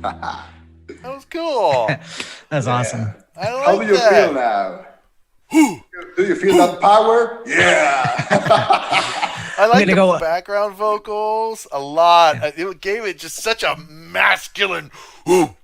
That was cool. That's awesome. Yeah. I How do like you feel that. now? Do you feel that power? Yeah. I I'm like gonna the go. background vocals a lot. Yeah. It gave it just such a masculine. Ooh,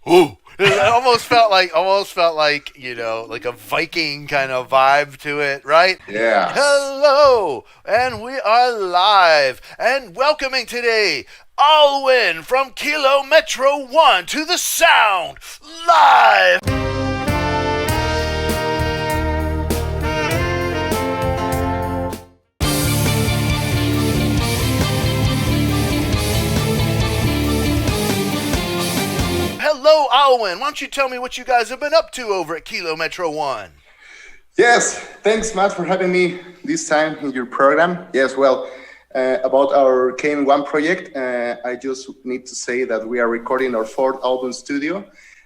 ooh. It almost felt like like a Viking kind of vibe to it, right? Yes. Hello, and we are live and welcoming today Alwyn from Kilo Metro One to the Sound live. Hello, Alwyn. Why don't you tell me what you guys have been up to over at Kilo Metro One? Yes. Thanks, Matt, for having me this time in your program. Yes. Well, about our KM1 project, I just need to say that we are recording our fourth album studio,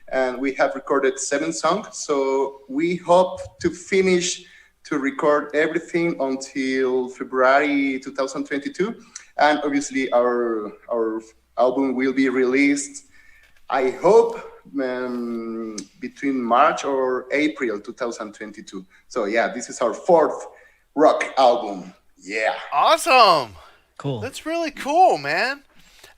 and we have recorded 7 songs. So we hope to finish to record everything until February 2022, and obviously our album will be released, I hope, between March or April 2022. So yeah, this is our fourth rock album. Yeah. Awesome. Cool. That's really cool, man.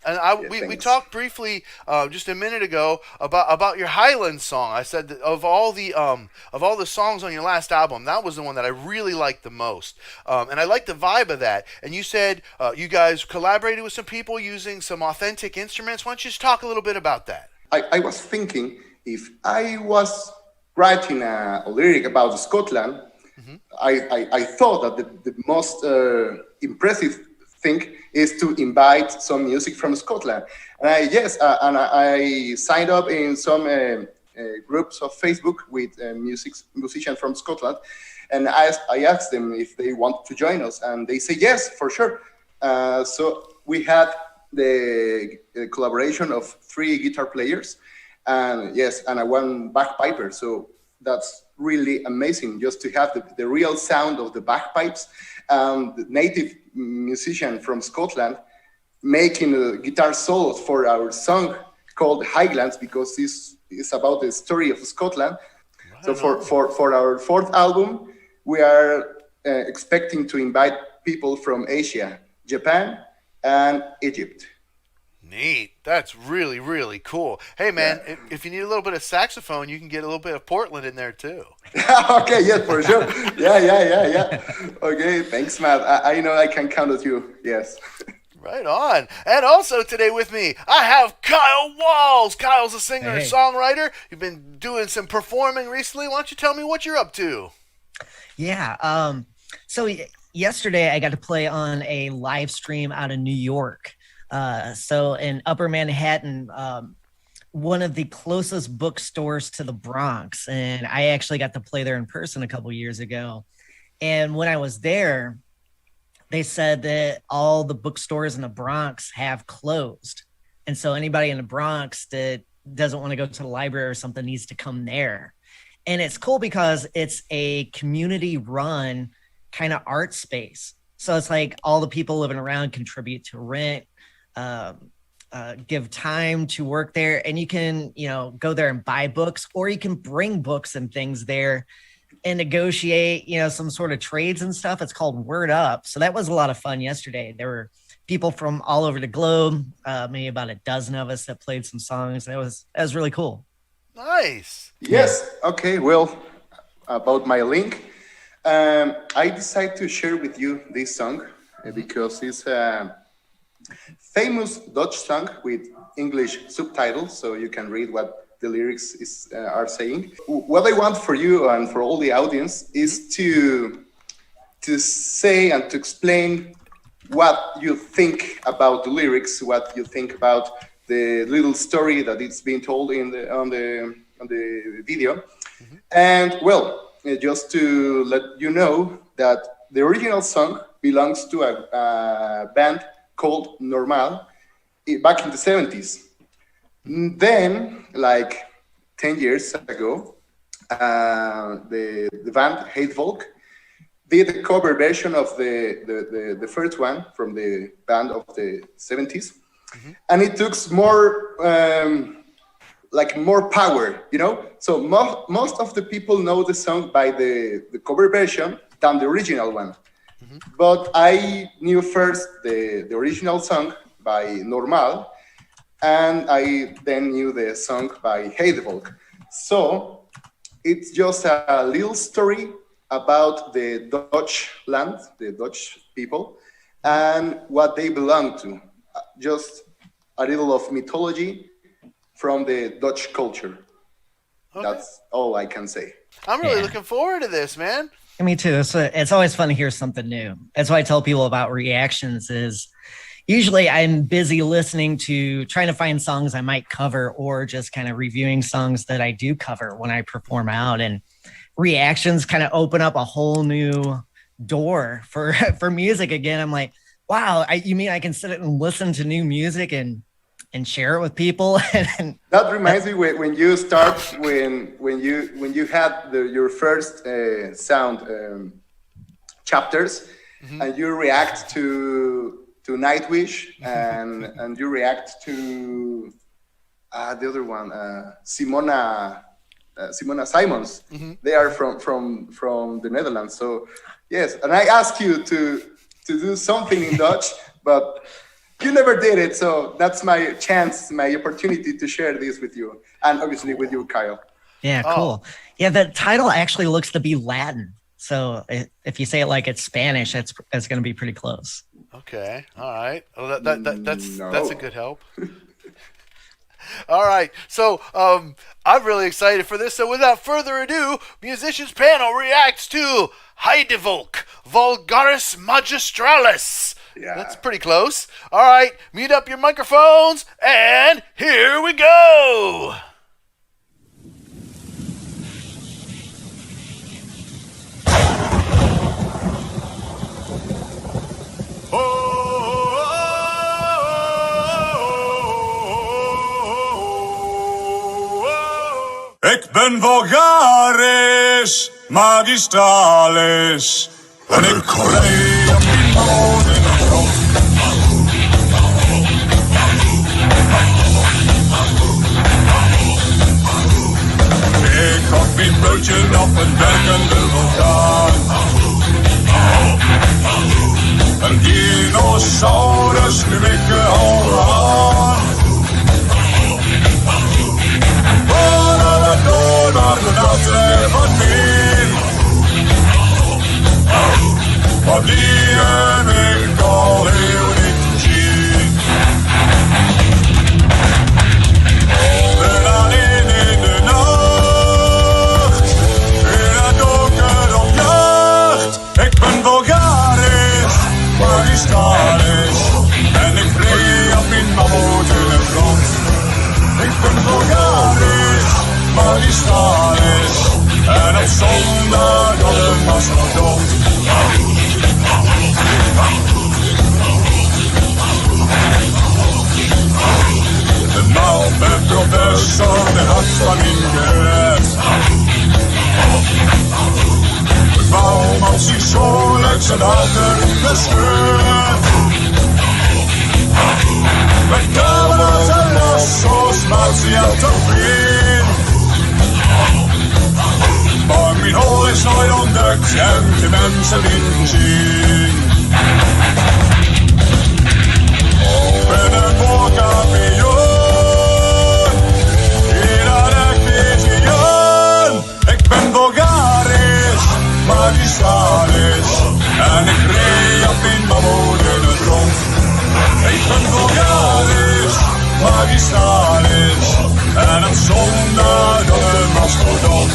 And Yeah, we thanks. talked briefly just a minute ago about your Highland song. I said that of all the songs on your last album, that was the one that I really liked the most, and I liked the vibe of that. And you said you guys collaborated with some people using some authentic instruments. Why don't you just talk a little bit about that? I was thinking if I was writing a lyric about Scotland, I thought that the most impressive thing is to invite some music from Scotland. And I signed up in some groups of Facebook with musicians from Scotland, and I asked them if they want to join us, and they say yes, for sure. So we had the collaboration of 3 guitar players, and yes, and a 1 bagpiper. So that's really amazing just to have the real sound of the bagpipes, the native musician from Scotland making a guitar solos for our song called Highlands, because this is about the story of Scotland. Right So on. for our fourth album, we are expecting to invite people from Asia, Japan, and Egypt. Neat. That's really, really cool. Hey, man, Yeah. if you need a little bit of saxophone, you can get a little bit of Portland in there, too. Okay, yes, for sure. Yeah. Okay, thanks, Matt. I know I can count on you. Yes. Right on. And also today with me, I have Kyle Walz. Kyle's a singer and Hey. songwriter. You've been doing some performing recently. Why don't you tell me what you're up to? Yeah. So yesterday I got to play on a live stream out of New York. So in Upper Manhattan, one of the closest bookstores to the Bronx, and I actually got to play there in person a couple years ago. And when I was there, they said that all the bookstores in the Bronx have closed. And so anybody in the Bronx that doesn't want to go to the library or something needs to come there. And it's cool because it's a community run kind of art space. So it's like all the people living around contribute to rent, give time to work there. And you can, go there and buy books, or you can bring books and things there and negotiate, some sort of trades and stuff. It's called Word Up. So that was a lot of fun yesterday. There were people from all over the globe, maybe about a dozen of us that played some songs. That was really cool. Nice. Yes. Okay. Well, about my link, I decided to share with you this song because it's a famous Dutch song with English subtitles, so you can read what the lyrics are saying. What I want for you and for all the audience is to say and to explain what you think about the lyrics, what you think about the little story that it's being told on the video. And well, just to let you know that the original song belongs to a band called Normal back in the 70s. Then, like 10 years ago, the band Heidevolk did a cover version of the first one from the band of the 70s. and it took more more power, So most of the people know the song by the cover version than the original one. But I knew first the original song by Normal, and I then knew the song by Heidevolk. So it's just a little story about the Dutch land, the Dutch people, and what they belong to. Just a little of mythology from the Dutch culture. Okay. That's all I can say. I'm really looking forward to this, man. Me too. It's always fun to hear something new. That's why I tell people about reactions is usually I'm busy listening to trying to find songs I might cover or just kind of reviewing songs that I do cover when I perform out, and reactions kind of open up a whole new door for music again. I'm like, wow, you mean I can sit and listen to new music and share it with people? That reminds me when you start when you had your first sound chapters, and you react to Nightwish and you react to the other one, Simona Simons. They are from the Netherlands. So yes, and I asked you to do something in Dutch, but you never did it, so that's my chance, my opportunity to share this with you, and obviously with you, Kyle. Yeah, cool. Yeah, the title actually looks to be Latin, so if you say it like it's Spanish, it's going to be pretty close. Okay, all right. Well, that's a good help. All right, so I'm really excited for this. So without further ado, Musicians Panel reacts to Heidevolk Vulgaris Magistralis. Yeah. That's pretty close. All right, mute up your microphones, and here we go. Ik ben Vulgaris Magistralis en ik reed op die moon in de grond. Ik had mijn broodje op een werkende vulkaan. Een dinosaurus nu ik al aan. Door de natten van min. Maar die heb ik al heel niet gezien. En alleen in de nacht, in het donker op jacht. Ik ben Vulgaris Magistralis en ik reed op mijn mammoet in de grond. Ik ben Vulgaris Magistralis en op zondag op de mastodon. De man met professor, de had van mijn gered. Waarom als hij zo leuk zijn harten gescheurd? Met camera's en lassos maakt ze jou te vriend. Maar mijn hol is nooit ontdekt en de mensen niet gezien. Ik ben een boorkampioen, in een visioen. Ik ben Vulgaris Magistralis en ik reed op mijn mammoet in de grond. Ik ben Vulgaris Magistralis en op zondag op de mastodon.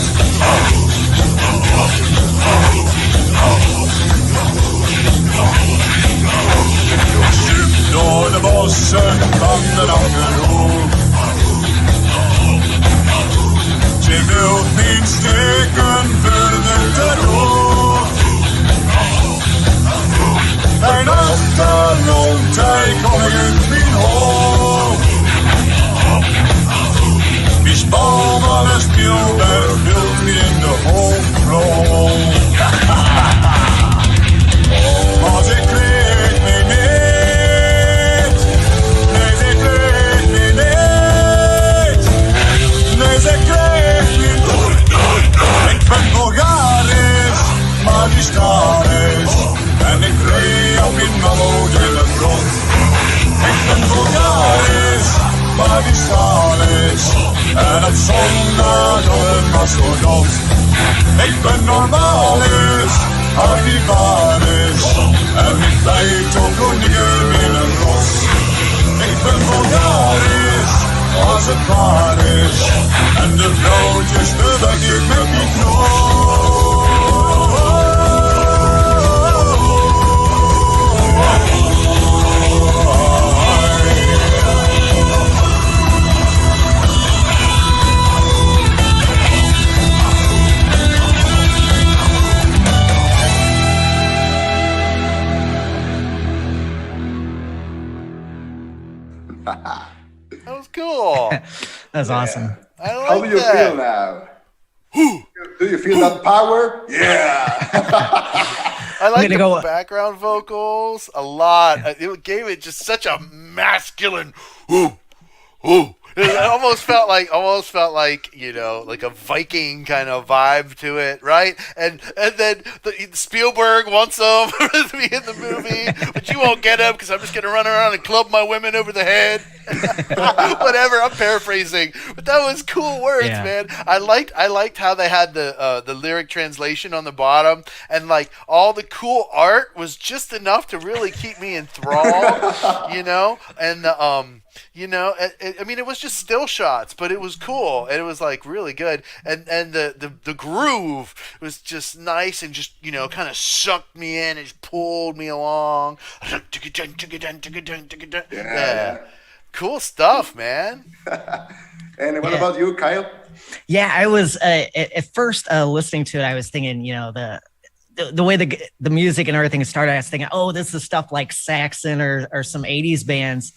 Stup door de bossen van de nacht. Magistralis. En op zondag op een mastodont. Ik ben normalis, Heidevolk. En ik blijf toch koningin in een ros. Ik ben vulgaris, als het waar is. En de vrouwtjes bewerk ik met die That was cool. That's awesome. I like How do you that. feel now? Do you feel that power? Yeah. I like the go- background vocals a lot. It gave it just such a masculine ooh. It almost felt like you know, like a Viking kind of vibe to it, right? And then Spielberg wants them to be in the movie, but you won't get him because I'm just gonna run around and club my women over the head. Whatever, I'm paraphrasing, but that was cool words, Yeah. man. I liked how they had the lyric translation on the bottom, and like all the cool art was just enough to really keep me enthralled, you know, and you know, I mean, it was just still shots, but it was cool, and it was like really good, and the groove was just nice, and just, you know, kind of sucked me in, and just pulled me along. Yeah. Cool stuff, man. And what about you, Kyle? Yeah, I was at first listening to it. I was thinking, you know, the way the music and everything started. I was thinking, oh, this is stuff like Saxon or some '80s bands.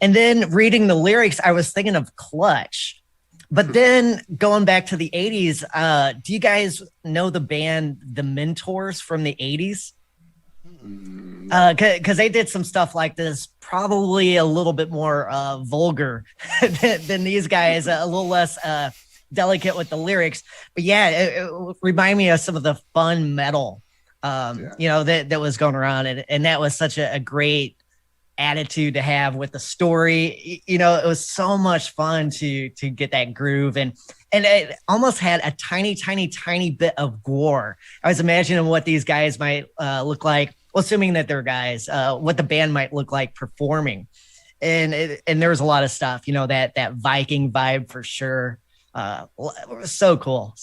And then reading the lyrics, I was thinking of Clutch. But then going back to the '80s, do you guys know the band The Mentors from the '80s? Because they did some stuff like this, probably a little bit more vulgar than these guys, a little less delicate with the lyrics. But yeah, it reminded me of some of the fun metal, you know, that was going around. And that was such a great attitude to have with the story. You know, it was so much fun to get that groove, and it almost had a tiny bit of gore. I was imagining what these guys might look like, well, assuming that they're guys, what the band might look like performing. And there was a lot of stuff, you know, that Viking vibe for sure. It was so cool.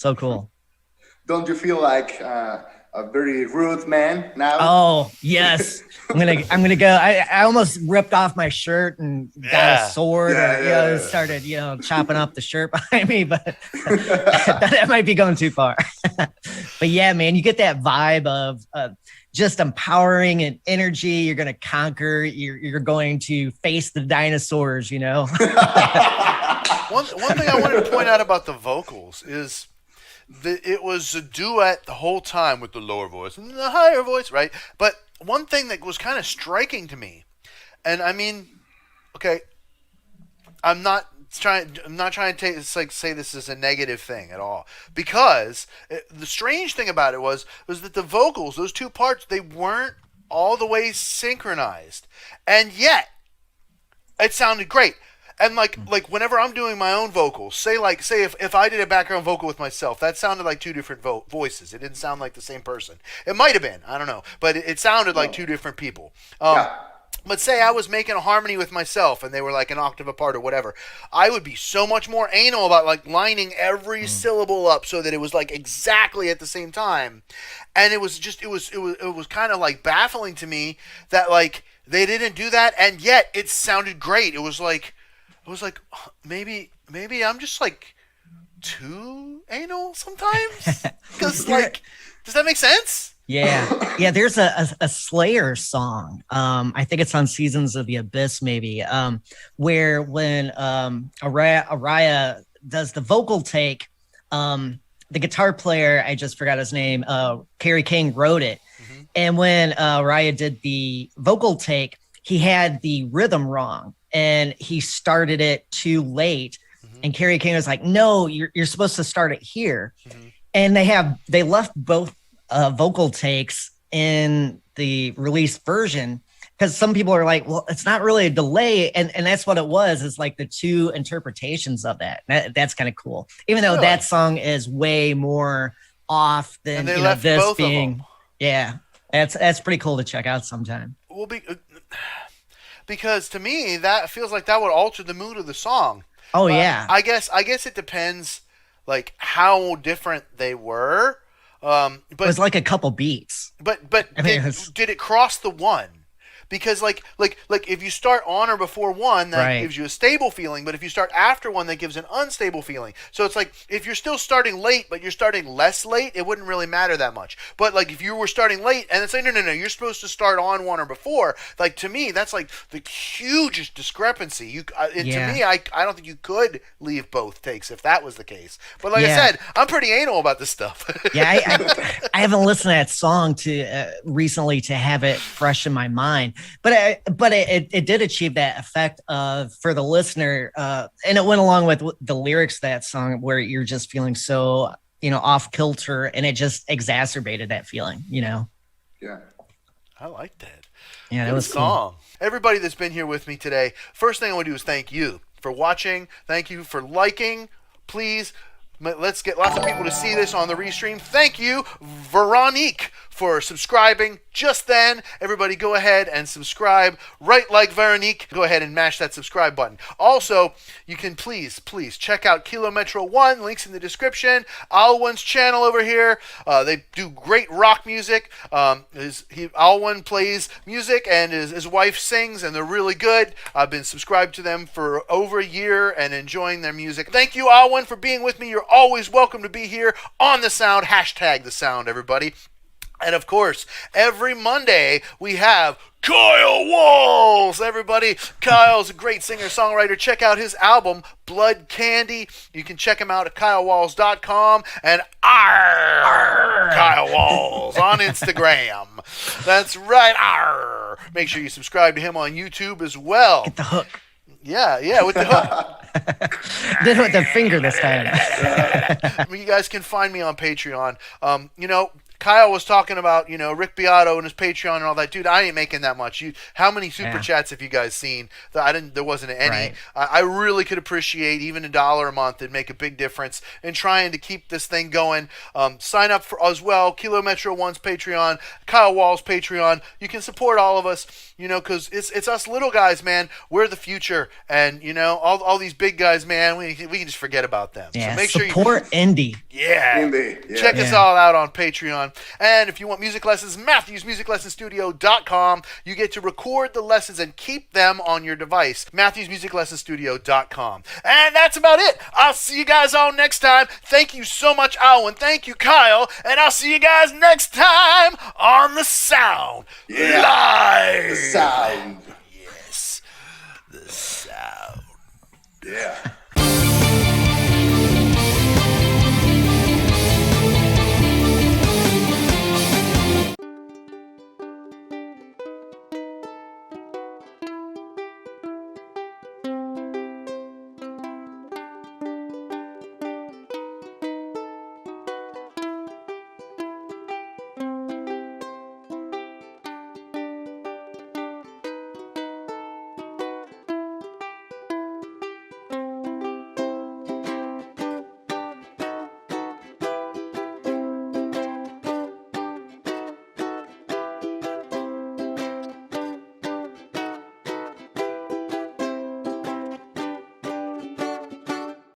Don't you feel like a very rude man now? Oh yes, I'm gonna go. I almost ripped off my shirt and got a sword, or you know, started, you know, chopping up the shirt behind me, but that might be going too far. But yeah, man, you get that vibe of just empowering and energy. You're gonna conquer. You're going to face the dinosaurs. You know. One thing I wanted to point out about the vocals is it was a duet the whole time with the lower voice and the higher voice, right? But one thing that was kind of striking to me, and I mean, okay, I'm not trying to say this is a negative thing at all, because the strange thing about it was that the vocals, those two parts, they weren't all the way synchronized, and yet it sounded great. And like whenever I'm doing my own vocals, say if I did a background vocal with myself, that sounded like two different voices. It didn't sound like the same person. It might have been, I don't know, but it sounded like two different people. But say I was making a harmony with myself and they were like an octave apart or whatever, I would be so much more anal about like lining every syllable up so that it was like exactly at the same time. And it was kind of like baffling to me that like they didn't do that, and yet it sounded great. It was like maybe I'm just like too anal sometimes, because like, does that make sense? Yeah. There's a Slayer song. I think it's on Seasons of the Abyss, maybe, where when Araya does the vocal take, the guitar player, I just forgot his name, Kerry King, wrote it. Mm-hmm. And when Araya did the vocal take, he had the rhythm wrong and he started it too late. Mm-hmm. And Kerry King was like, no, you're supposed to start it here. Mm-hmm. And they left both vocal takes in the released version, because some people are like, well, it's not really a delay, and that's what it was. It's like the two interpretations of that's kind of cool, even though Really? that song is way more off than And they left this both of being. them. Yeah, that's pretty cool to check out sometime. Well, because to me that feels like that would alter the mood of the song. Oh yeah, I guess it depends, like how different they were. it But was like a couple beats. But I mean, it's- did it cross the one? Because like if you start on or before one, that Right. gives you a stable feeling. But if you start after one, that gives an unstable feeling. So it's like if you're still starting late, but you're starting less late, it wouldn't really matter that much. But like if you were starting late and it's like no, you're supposed to start on one or before. Like to me, that's like the hugest discrepancy. To me, I don't think you could leave both takes if that was the case. But like I Yeah. said, I'm pretty anal about this stuff. Yeah, I haven't listened to that song recently to have it fresh in my mind, but it did achieve that effect of for the listener, and it went along with the lyrics of that song where you're just feeling so off kilter, and it just exacerbated that feeling. Yeah. I like that. Yeah, that Good was cool. song. Everybody that's been here with me today, first thing I want to do is thank you for watching. Thank you for liking. Please, let's get lots of people to see this on the restream. Thank you, Veronique, for subscribing just then. Everybody go ahead and subscribe. Right like Veronique, go ahead and mash that subscribe button. Also, you can please check out Kilometro 1, links in the description. Alwyn's channel over here. They do great rock music. Alwyn plays music and his wife sings, and they're really good. I've been subscribed to them for over a year and enjoying their music. Thank you, Alwyn, for being with me. You're always welcome to be here on The Sound. Hashtag The Sound, everybody. And of course, every Monday we have Kyle Walz. Everybody, Kyle's a great singer-songwriter. Check out his album, Blood Candy. You can check him out at kylewalz.com and Kyle Walz on Instagram. That's right. Make sure you subscribe to him on YouTube as well. Get the hook. Yeah, with the hook. Did it with the finger this time. You guys can find me on Patreon. Kyle was talking about, Rick Beato and his Patreon and all that. Dude, I ain't making that much. How many super chats have you guys seen? There wasn't any. Right. I really could appreciate even $1 a month. It'd make a big difference in trying to keep this thing going. Sign up for as well. Kilometro 1's Patreon, Kyle Walz Patreon. You can support all of us, because it's us little guys, man. We're the future. And, all these big guys, man, we can just forget about them. Yeah, So make support indie. Yeah. Indeed. Yeah. Check us all out on Patreon. And if you want music lessons, MatthewsMusicLessonStudio.com. You get to record the lessons and keep them on your device. MatthewsMusicLessonStudio.com. And that's about it. I'll see you guys all next time. Thank you so much, Alwyn. Thank you, Kyle. And I'll see you guys next time on The Sound. Yeah. Live. Sound. Yes. The Sound. Yeah.